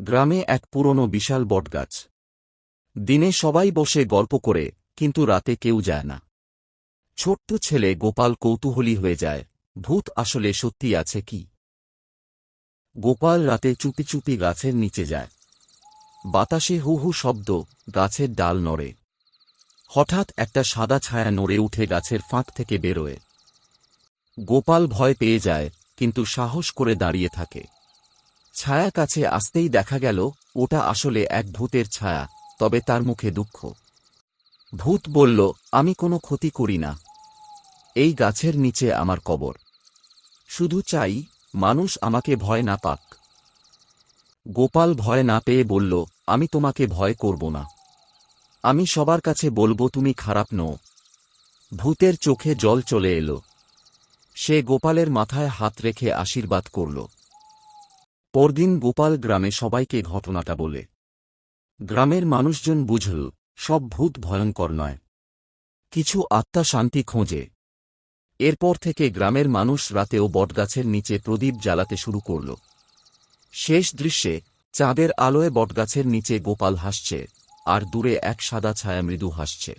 গ্রামে এক পুরনো বিশাল বটগাছ। দিনে সবাই বসে গল্প করে, কিন্তু রাতে কেউ যায় না। ছোট্ট ছেলে গোপাল কৌতূহলী হয়ে যায়, ভূত আসলে সত্যি আছে কি? গোপাল রাতে চুপি চুপি গাছের নিচে যায়। বাতাসে হু হু শব্দ, গাছের ডাল নড়ে। হঠাৎ একটা সাদা ছায়া নড়ে উঠে গাছের ফাঁক থেকে বেরোয়। গোপাল ভয় পেয়ে যায়, কিন্তু সাহস করে দাঁড়িয়ে থাকে। ছায়া কাছে আসতেই দেখা গেল ওটা আসলে এক ভূতের ছায়া, তবে তার মুখে দুঃখ। ভূত বলল, আমি কোনো ক্ষতি করি না, এই গাছের নিচে আমার কবর। শুধু চাই মানুষ আমাকে ভয় না পাক। গোপাল ভয় না পেয়ে বলল, আমি তোমাকে ভয় করব না, আমি সবার কাছে বলবো তুমি খারাপ নও। ভূতের চোখে জল চলে এলো। সে গোপালের মাথায় হাত রেখে আশীর্বাদ করল। পরদিন গোপাল গ্রামে সবাইকে ঘটনাটা বলে। গ্রামের মানুষজন বুঝল, সব ভূত ভয়ঙ্কর নয়, কিছু আত্মা শান্তি খোঁজে। এরপর থেকে গ্রামের মানুষ রাতেও বটগাছের নিচে প্রদীপ জ্বালাতে শুরু করল। শেষ দৃশ্যে চাঁদের আলোয় বটগাছের নিচে গোপাল হাসছে, আর দূরে এক সাদা ছায়া মৃদু হাসছে।